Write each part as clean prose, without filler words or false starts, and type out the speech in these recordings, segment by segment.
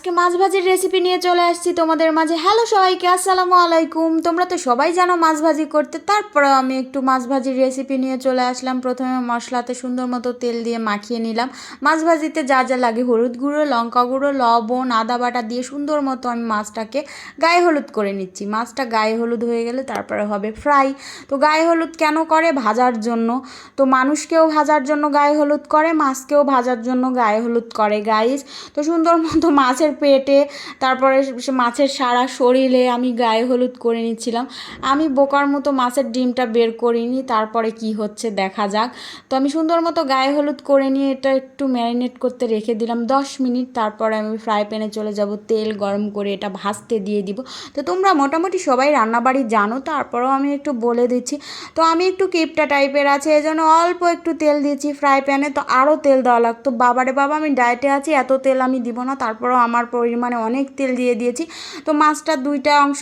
আজকে মাছ ভাজির রেসিপি নিয়ে চলে আসছি তোমাদের মাঝে। হ্যালো সবাইকে, আসসালামু আলাইকুম। তোমরা তো সবাই জানো মাছ ভাজি করতে, তারপরে আমি একটু মাছ ভাজির রেসিপি নিয়ে চলে আসলাম। প্রথমে মশলাতে সুন্দর মতো তেল দিয়ে মাখিয়ে নিলাম। মাছ ভাজিতে যা যা লাগে, হলুদ গুঁড়ো, লঙ্কা গুঁড়ো, লবণ, আদা বাটা দিয়ে সুন্দর মতো আমি মাছটাকে গায়ে হলুদ করে নিচ্ছি। মাছটা গায়ে হলুদ হয়ে গেলে তারপরে হবে ফ্রাই। তো গায়ে হলুদ কেন করে? ভাজার জন্য। তো মানুষকেও ভাজার জন্য গায়ে হলুদ করে, মাছকেও ভাজার জন্য গায়ে হলুদ করে গাইস। তো সুন্দর মতো মাছের পেটে, তারপরে মাছের সারা শরীরে আমি গায়ে হলুদ করে নিচ্ছিলাম। আমি বোকার মতো মাছের ডিমটা বের করিনি, তারপরে কি হচ্ছে দেখা যাক। তো আমি সুন্দর মতো গায়ে হলুদ করে নিয়ে এটা একটু ম্যারিনেট করতে রেখে দিলাম 10 মিনিট। তারপরে আমি ফ্রাই প্যানে চলে যাব, তেল গরম করে এটা ভাজতে দিয়ে দিব। তো তোমরা মোটামুটি সবাই রান্নাবাড়ি জানো, তারপরেও আমি একটু বলে দিচ্ছি। তো আমি একটু কিপটা টাইপের আছে, এই জন্য অল্প একটু তেল দিয়েছি ফ্রাই প্যানে। তো আরও তেল দেওয়া লাগতো, বাবারে বাবা আমি ডায়েটে আছি, এত তেল আমি দিব না। তারপরেও আমার পরিমাণে অনেক তেল দিয়ে দিয়েছি। তো মাছটা দুইটা অংশ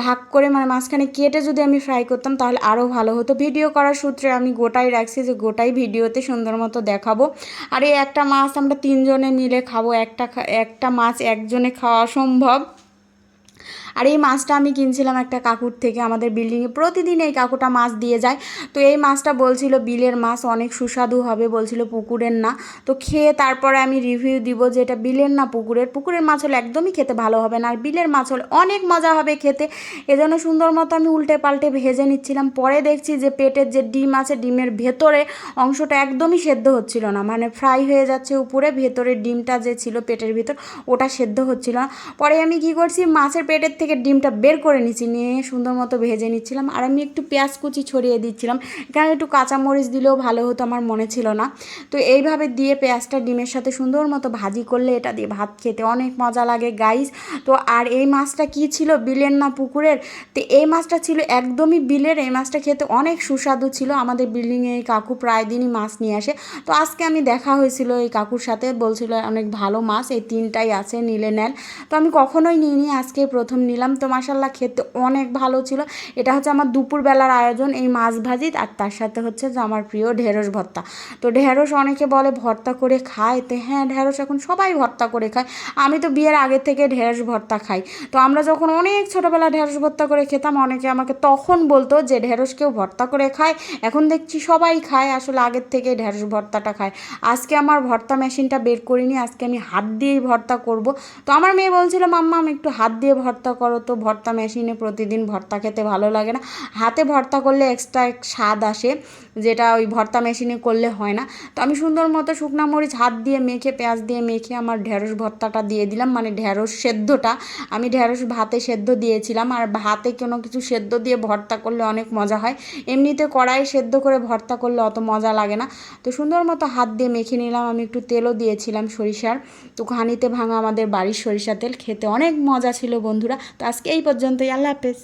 ভাগ করে, মানে মাঝখানে কেটে যদি আমি ফ্রাই করতাম তাহলে আরও ভালো হতো। ভিডিও করার সূত্রে আমি গোটাই রাখছি, যে গোটাই ভিডিওতে সুন্দর মতো দেখাবো। আর এই একটা মাছ আমরা তিনজনে মিলে খাবো, একটা মাছ একজনে খাওয়া অসম্ভব। আর এই মাছটা আমি কিনছিলাম একটা কাকুর থেকে, আমাদের বিল্ডিংয়ে প্রতিদিন এই কাকুটা মাছ দিয়ে যায়। তো এই মাছটা বলছিল বিলের মাছ, অনেক সুস্বাদু হবে বলছিল, পুকুরের না। তো খেয়ে তারপরে আমি রিভিউ দিব যে এটা বিলের না পুকুরের। পুকুরের মাছ হলে একদমই খেতে ভালো হবে না, আর বিলের মাছ হলে অনেক মজা হবে খেতে। এজন্য সুন্দর মতো আমি উল্টে পাল্টে ভেজে নিচ্ছিলাম। পরে দেখছি যে পেটের যে ডিম আছে, ডিমের ভেতরে অংশটা একদমই সেদ্ধ হচ্ছিল না, মানে ফ্রাই হয়ে যাচ্ছে উপরে, ভেতরের ডিমটা যে ছিল পেটের ভিতর ওটা সেদ্ধ হচ্ছিল না। পরে আমি কি করছি, মাছের পেটের থেকে ডিমটা বের করে নিচ্ছি, নিয়ে সুন্দর মতো ভেজে নিচ্ছিলাম। আর আমি একটু পেঁয়াজ কুচি ছড়িয়ে দিচ্ছিলাম, এখানে একটু কাঁচামরিচ দিলেও ভালো হতো, আমার মনে ছিল না। তো এইভাবে দিয়ে পেঁয়াজটা ডিমের সাথে সুন্দর মতো ভাজি করলে এটা দিয়ে ভাত খেতে অনেক মজা লাগে গাইস। তো আর এই মাছটা কি ছিল, বিলের না পুকুরের? তো এই মাছটা ছিল একদমই বিলের। এই মাছটা খেতে অনেক সুস্বাদু ছিল। আমাদের বিল্ডিংয়ে এই কাকু প্রায় দিনই মাছ নিয়ে আসে। তো আজকে আমি দেখা হয়েছিল এই কাকুর সাথে, বলছিল অনেক ভালো মাছ, এই তিনটাই আছে, নিলে নেন। তো আমি কখনোই নিইনি, আজকে প্রথম নিলাম। তো মাশাল্লাহ খেতে অনেক ভালো ছিল। এটা হচ্ছে আমার দুপুরবেলার আয়োজন, এই মাছ ভাজি, আর তার সাথে হচ্ছে যে আমার প্রিয় ঢেঁড়স ভর্তা। তো ঢেঁড়স অনেকে বলে ভর্তা করে খায়, তো হ্যাঁ ঢেঁড়স এখন সবাই ভর্তা করে খায়। আমি তো বিয়ের আগে থেকে ঢেঁড়স ভর্তা খাই। তো আমরা যখন অনেক ছোটোবেলা ঢেঁড়স ভর্তা করে খেতাম, অনেকে আমাকে তখন বলতো যে ঢেঁড়স কেউ ভর্তা করে খায়, এখন দেখছি সবাই খায়। আসলে আগের থেকে ঢেঁড়স ভর্তাটা খায়। আজকে আমার ভর্তা মেশিনটা বের করিনি, আজকে আমি হাত দিয়েই ভর্তা করব। তো আমার মেয়ে বলছিল মাম্মা আমি একটু হাত দিয়ে ভর্তা করো। তো ভর্তা মেশিনে প্রতিদিন ভর্তা খেতে ভালো লাগে না, হাতে ভর্তা করলে এক্সট্রা এক স্বাদ আসে, যেটা ওই ভর্তা মেশিনে করলে হয় না। তো আমি সুন্দর মতো শুকনা মরিচ হাত দিয়ে মেখে, পেঁয়াজ দিয়ে মেখে আমার ঢেঁড়স ভর্তাটা দিয়ে দিলাম, মানে ঢেঁড়স সেদ্ধটা। আমি ঢেঁড়স ভাতে সেদ্ধ দিয়েছিলাম, আর ভাতে কোনো কিছু সেদ্ধ দিয়ে ভর্তা করলে অনেক মজা হয়। এমনিতে কড়াই সেদ্ধ করে ভর্তা করলে অত মজা লাগে না। তো সুন্দর মতো হাত দিয়ে মেখে নিলাম। আমি একটু তেলও দিয়েছিলাম সরিষার, তো ঘানিতে ভাঙা আমাদের বাড়ির সরিষা তেল, খেতে অনেক মজা ছিল বন্ধুরা। তো আজকে এই পর্যন্তই, আল্লাহ হাফেজ।